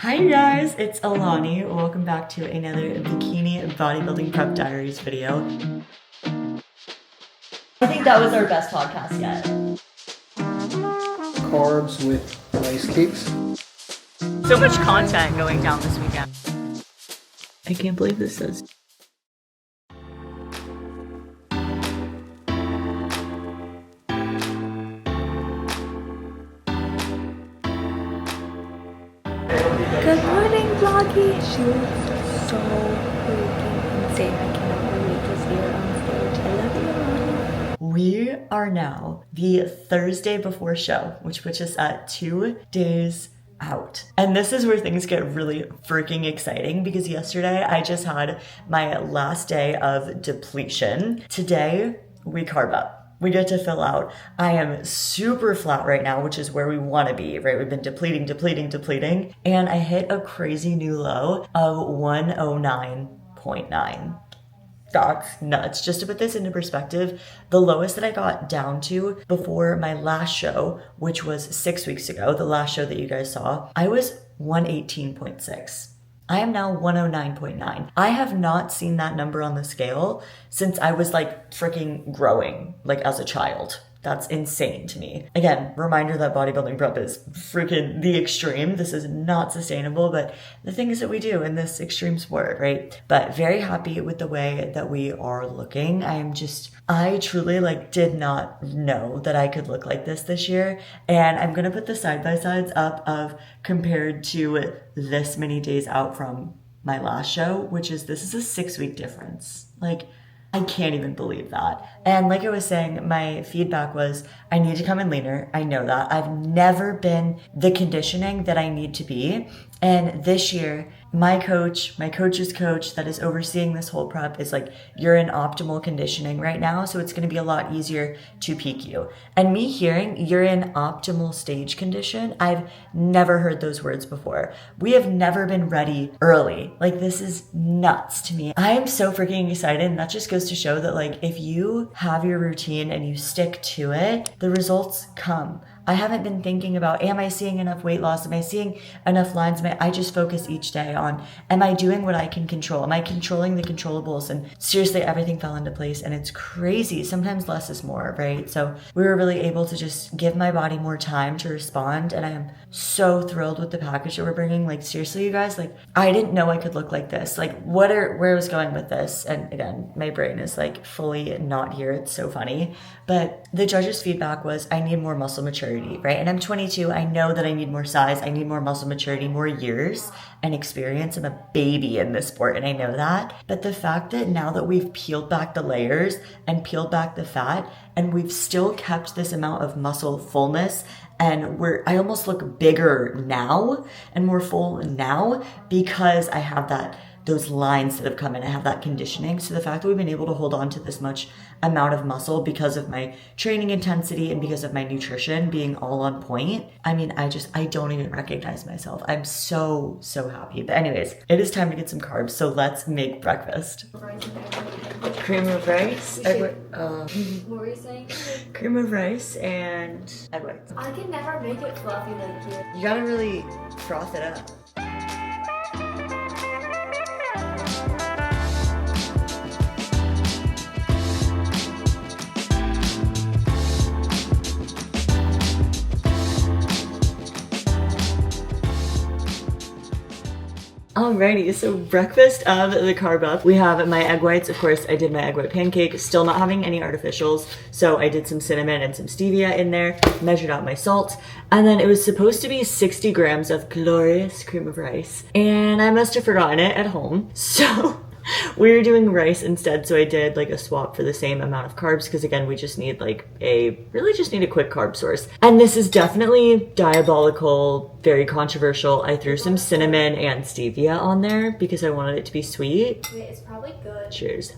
Hi guys, it's Alani. Welcome back to another bikini bodybuilding prep diaries video. I think that was our best podcast yet. Carbs with rice cakes. So much content going down this weekend. I can't believe this says. Good morning, vloggy. She looks so freaking insane. I cannot believe to see her on stage. I love you, Alani. We are now the Thursday before show, which puts us at 2 days out. And this is where things get really freaking exciting because yesterday I just had my last day of depletion. Today we carb up. We get to fill out. I am super flat right now, which is where we want to be, right? We've been depleting. And I hit a crazy new low of 109.9. That's nuts. Just to put this into perspective, the lowest that I got down to before my last show, which was 6 weeks ago, the last show that you guys saw, I was 118.6. I am now 109.9. I have not seen that number on the scale since I was like freaking growing, like as a child. That's insane to me. Again, reminder that bodybuilding prep is freaking the extreme. This is not sustainable, but the things that we do in this extreme sport, right? But very happy with the way that we are looking. I truly did not know that I could look like this year. And I'm gonna put the side-by-sides up of compared to this many days out from my last show, which is, this is a 6-week difference. I can't even believe that. And like I was saying, my feedback was, I need to come in leaner. I know that. I've never been the conditioning that I need to be. And this year, my coach's coach that is overseeing this whole prep is like, you're in optimal conditioning right now, so it's going to be a lot easier to peak you. And me hearing you're in optimal stage condition, I've never heard those words before. We have never been ready early. This is nuts to me. I am so freaking excited. And that just goes to show that if you have your routine and you stick to it, the results come. I haven't been thinking about, am I seeing enough weight loss? Am I seeing enough lines? I just focus each day on, am I doing what I can control? Am I controlling the controllables? And seriously, everything fell into place and it's crazy. Sometimes less is more, right? So we were really able to just give my body more time to respond. And I am so thrilled with the package that we're bringing. Seriously, you guys, I didn't know I could look like this. Where I was going with this. And again, my brain is fully not here. It's so funny. But the judges' feedback was, I need more muscle maturity, right? And I'm 22. I know that I need more size. I need more muscle maturity, more years and experience. I'm a baby in this sport and I know that. But the fact that now that we've peeled back the layers and peeled back the fat and we've still kept this amount of muscle fullness, and I almost look bigger now and more full now because I have those lines that have come in. I have that conditioning. So the fact that we've been able to hold on to this much amount of muscle because of my training intensity and because of my nutrition being all on point, I don't even recognize myself. I'm so happy. But anyways, it is time to get some carbs. So let's make breakfast. Cream of rice. What were you saying? Cream of rice and egg whites. I can never make it fluffy like you. You gotta really froth it up. Alrighty, so breakfast of the carb up. We have my egg whites. Of course, I did my egg white pancake, still not having any artificials. So I did some cinnamon and some stevia in there, measured out my salt. And then it was supposed to be 60 grams of glorious cream of rice. And I must have forgotten it at home. So we were doing rice instead, so I did a swap for the same amount of carbs because again, we just need a quick carb source. And this is definitely diabolical, very controversial. I threw some cinnamon and stevia on there because I wanted it to be sweet. Wait, it's probably good. Cheers.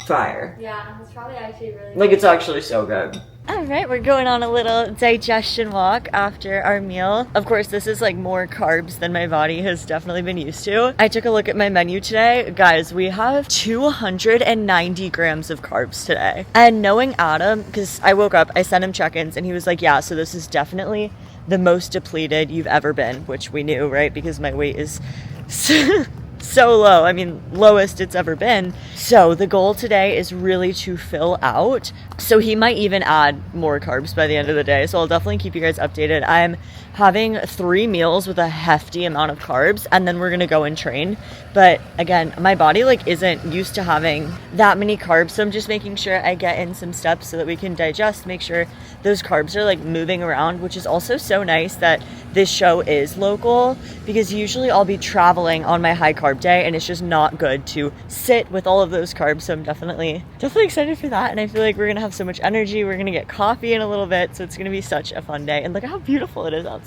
Fire. Yeah, it's probably actually really good. It's actually so good. All right, we're going on a little digestion walk after our meal. Of course, this is more carbs than my body has definitely been used to. I took a look at my menu today. Guys, we have 290 grams of carbs today. And knowing Adam, because I woke up, I sent him check-ins and he was like, yeah, so this is definitely the most depleted you've ever been, which we knew, right? Because my weight is so low. I mean, lowest it's ever been. So the goal today is really to fill out. So he might even add more carbs by the end of the day. So I'll definitely keep you guys updated. I'm having 3 meals with a hefty amount of carbs, and then we're gonna go and train. But again, my body like isn't used to having that many carbs, so I'm just making sure I get in some steps so that we can digest, make sure those carbs are like moving around, which is also so nice that this show is local, because usually I'll be traveling on my high carb day and it's just not good to sit with all of those carbs. So I'm definitely excited for that, and I feel like we're gonna have so much energy. We're gonna get coffee in a little bit, so it's gonna be such a fun day. And look how beautiful it is outside.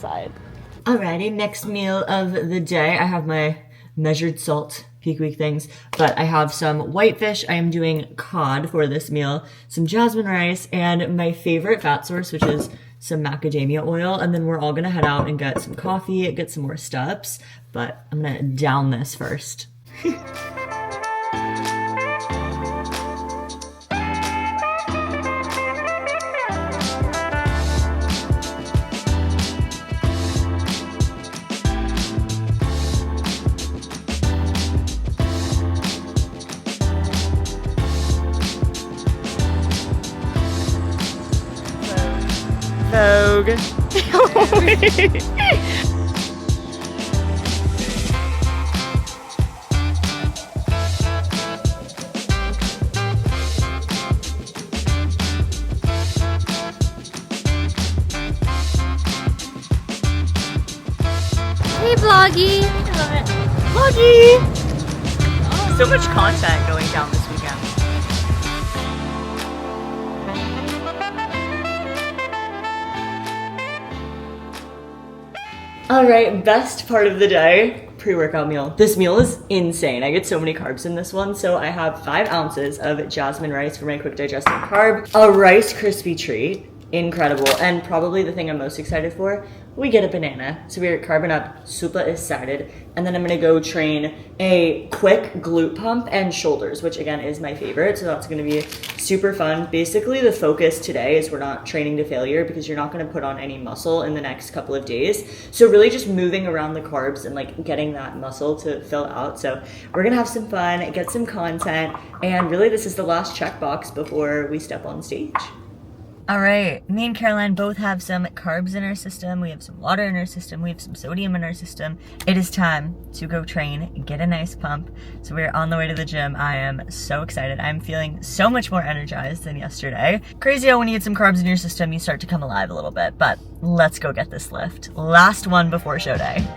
Alrighty, next meal of the day. I have my measured salt peak week things, but I have some whitefish. I am doing cod for this meal, some jasmine rice, and my favorite fat source, which is some macadamia oil. And then we're all gonna head out and get some coffee, get some more steps, but I'm gonna down this first. Vogue. Hey, Vloggy! Vloggy! So much content going down this weekend. All right, best part of the day, pre-workout meal. This meal is insane. I get so many carbs in this one. So I have 5 ounces of jasmine rice for my quick digesting carb, a Rice Krispie treat, incredible, and probably the thing I'm most excited for, we get a banana. So we're carbing up, super excited. And then I'm gonna go train a quick glute pump and shoulders, which again is my favorite. So that's gonna be super fun. Basically the focus today is we're not training to failure, because you're not gonna put on any muscle in the next couple of days. So really just moving around the carbs and like getting that muscle to fill out. So we're gonna have some fun, get some content, and really this is the last checkbox before we step on stage. All right, me and Caroline both have some carbs in our system. We have some water in our system. We have some sodium in our system. It is time to go train, get a nice pump. So we're on the way to the gym. I am so excited. I'm feeling so much more energized than yesterday. Crazy how when you get some carbs in your system, you start to come alive a little bit, but let's go get this lift. Last one before show day.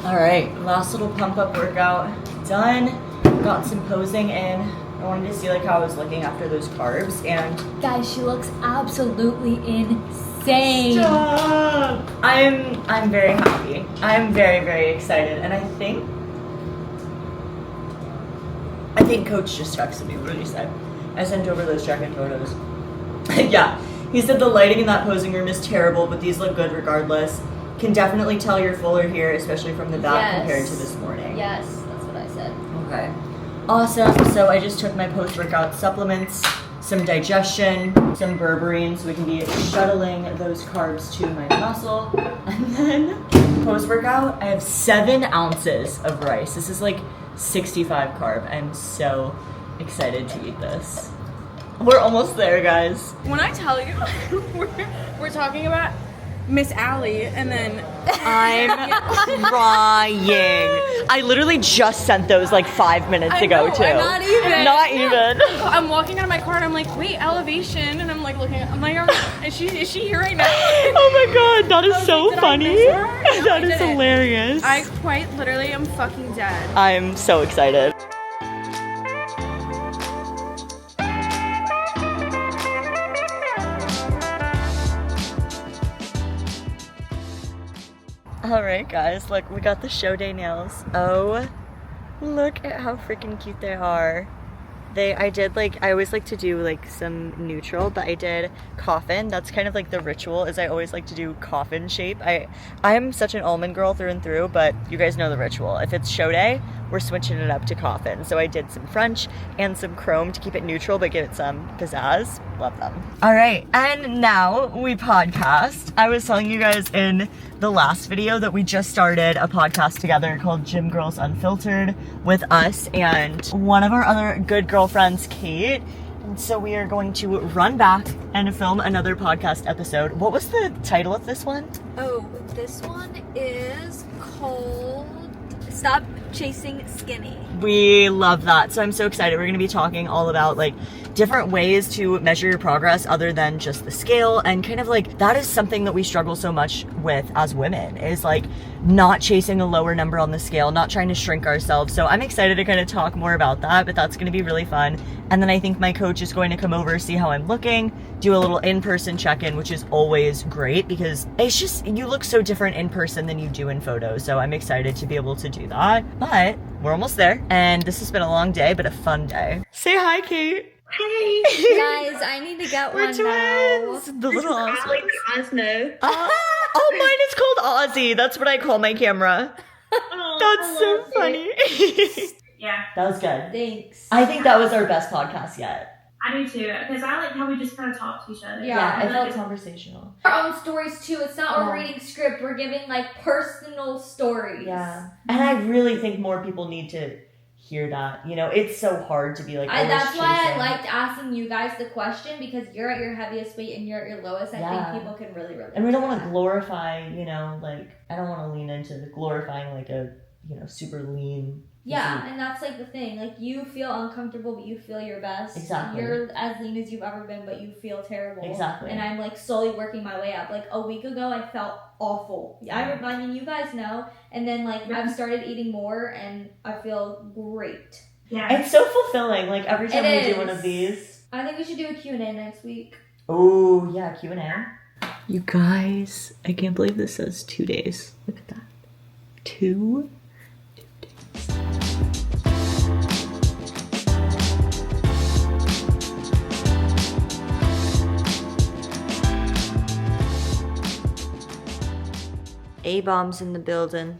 All right, last little pump up workout done. Got some posing in. I wanted to see like how I was looking after those carbs, and Guys, she looks absolutely insane. Same. Stop. I'm very happy. I'm very, very excited. And I think Coach just texted me. What did he say? I sent over those check-in photos. Yeah. He said the lighting in that posing room is terrible, but these look good regardless. Can definitely tell you're fuller here, especially from the back compared to this morning. Yes, that's what I said. Okay. Awesome. So I just took my post-workout supplements, some digestion, some berberine, so we can be shuttling those carbs to my muscle. And then post-workout, I have 7 ounces of rice. This is like 65 carb. I'm so excited to eat this. We're almost there, guys. When I tell you, we're talking about Miss Allie, and then I'm crying. I literally just sent those like 5 minutes ago, too. Not even. Not even. I'm walking out of my car and I'm like, wait, elevation, and I'm like looking. I'm like, is she here right now? Oh my god, that is so like, did I funny. miss her? No, That I is didn't. hilarious. I quite literally am fucking dead. I'm so excited. All right, guys, look, we got the show day nails. Oh, look at how freaking cute they are. I always like to do like some neutral, but I did coffin. That's kind of like the ritual, is I always like to do coffin shape. I'm such an almond girl through and through, but you guys know the ritual. If it's show day, we're switching it up to coffin. So I did some French and some chrome to keep it neutral, but give it some pizzazz. Love them. All right, and now we podcast. I was telling you guys in the last video that we just started a podcast together called Gym Girls Unfiltered with us and one of our other good girlfriends, Kate. And so we are going to run back and film another podcast episode. What was the title of this one? Oh, this one is called Stop Chasing Skinny. We love that. So I'm so excited. We're going to be talking all about like different ways to measure your progress other than just the scale, and kind of like that is something that we struggle so much with as women, is like not chasing a lower number on the scale, not trying to shrink ourselves. So I'm excited to kind of talk more about that, but that's going to be really fun. And then I think my coach is going to come over, see how I'm looking, do a little in-person check-in, which is always great because it's just, you look so different in person than you do in photos. So I'm excited to be able to do that. But we're almost there, and this has been a long day, but a fun day. Say hi, Kate. Hey guys, I need to get We're one twins. now. The little Ozzy. Osmo. Oh, mine is called Ozzy. That's what I call my camera. That's so funny. Yeah, That was good. Thanks. I think that was our best podcast yet. I do too, because I like how we just kind of talk to each other. Yeah, I felt like conversational. Our own stories too. It's not Yeah. a reading script. We're giving like personal stories. Yeah. And I really think more people need to hear that. You know, it's so hard to be like, always That's why I chasing. liked asking you guys the question, because you're at your heaviest weight and you're at your lowest. I Yeah. think people can really relate. And we don't to want to that. glorify, you know, like, I don't want to lean into glorifying like a, you know, super lean. Yeah, physique. and that's like the thing. Like, you feel uncomfortable, but you feel your best. Exactly. You're as lean as you've ever been, but you feel terrible. Exactly. And I'm like slowly working my way up. Like a week ago, I felt awful. I mean, you guys know. And then like I've started eating more, and I feel great. Yeah. It's so fulfilling. Like every time It we do is. one of these. I think we should do a Q&A next week. Oh, yeah, Q&A. You guys, I can't believe this says 2 days. Look at that. 2 days. A-bombs in the building.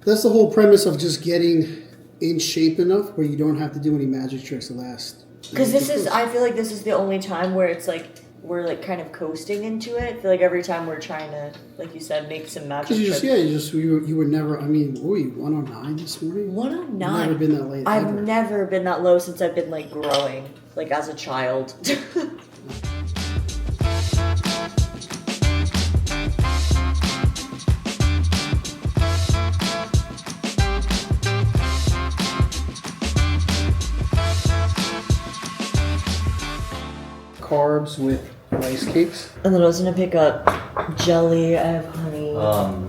That's the whole premise of just getting in shape enough where you don't have to do any magic tricks to last. Because I feel like this is the only time where it's like, we're like kind of coasting into it. I feel like every time we're trying to, like you said, make some magic Because tricks. you were never, I mean, what were you, 109 this morning? 109. Never been that late. I've ever. never been that low since I've been like growing, like as a child. Carbs with rice cakes. And then I was gonna pick up jelly. I have honey.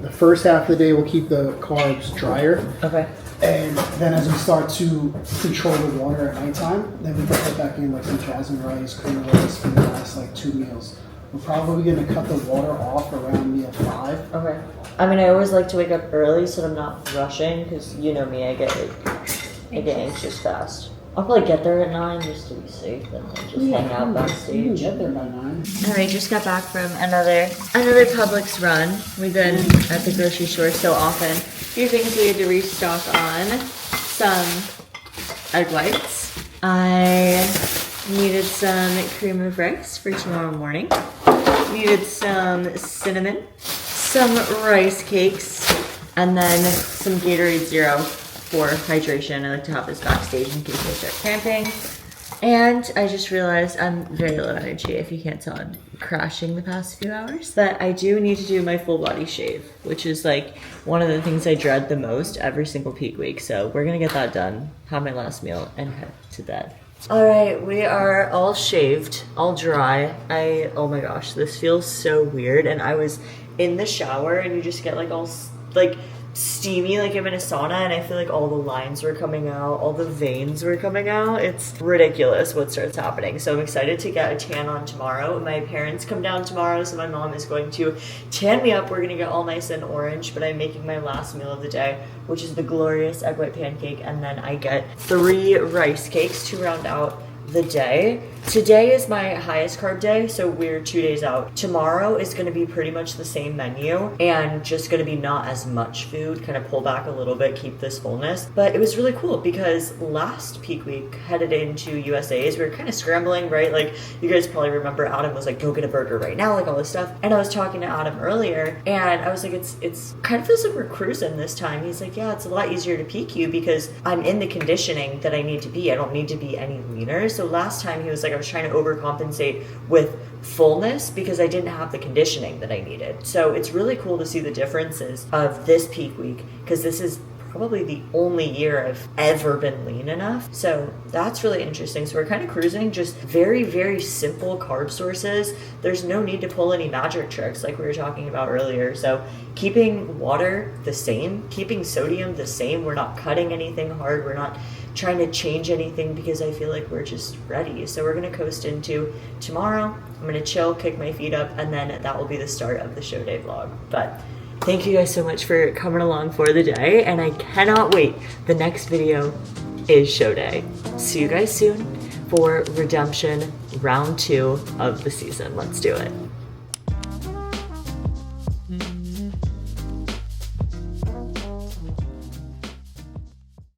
The first half of the day we'll keep the carbs drier. Okay. And then as we start to control the water at nighttime, then we can put back in like some jasmine rice, cream rice for the last like 2 meals. We're probably gonna cut the water off around meal 5. Okay. I mean, I always like to wake up early so I'm not rushing, because you know me, I get anxious fast. I'll probably get there at 9 just to be safe, and then just hang out You backstage. can get there by 9. Alright, just got back from another Publix run. We've been at the grocery store so often. A few things we had to restock on. Some egg whites. I needed some cream of rice for tomorrow morning. Needed some cinnamon, some rice cakes, and then some Gatorade Zero for hydration. I like to have this backstage in case I start cramping. And I just realized I'm very low energy. If you can't tell, I'm crashing the past few hours. But I do need to do my full body shave, which is like one of the things I dread the most every single peak week. So we're gonna get that done, have my last meal, and head to bed. All right, we are all shaved, all dry. Oh my gosh, this feels so weird. And I was in the shower and you just get like all like steamy, like I'm in a sauna, and I feel like all the lines were coming out, all the veins were coming out. It's ridiculous what starts happening. So I'm excited to get a tan on tomorrow. My parents come down tomorrow, so my mom is going to tan me up. We're gonna get all nice and orange, but I'm making my last meal of the day, which is the glorious egg white pancake, and then I get 3 rice cakes to round out the day. Today is my highest carb day, so we're 2 days out. Tomorrow is going to be pretty much the same menu and just going to be not as much food, kind of pull back a little bit, keep this fullness. But it was really cool because last peak week, headed into USA's, we were kind of scrambling, right? Like, you guys probably remember Adam was like, go get a burger right now, like all this stuff. And I was talking to Adam earlier, and I was like, it's kind of feels like we're cruising this time. He's like, yeah, it's a lot easier to peak you because I'm in the conditioning that I need to be. I don't need to be any leaner. So last time he was like, I was trying to overcompensate with fullness because I didn't have the conditioning that I needed. So it's really cool to see the differences of this peak week, because this is probably the only year I've ever been lean enough. So that's really interesting. So we're kind of cruising, just very, very simple carb sources. There's no need to pull any magic tricks like we were talking about earlier. So keeping water the same, keeping sodium the same. We're not cutting anything hard. We're not trying to change anything because I feel like we're just ready. So we're gonna coast into tomorrow. I'm gonna chill, kick my feet up, and then that will be the start of the show day vlog. But thank you guys so much for coming along for the day, and I cannot wait. The next video is show day. See you guys soon for redemption round 2 of the season. Let's do it.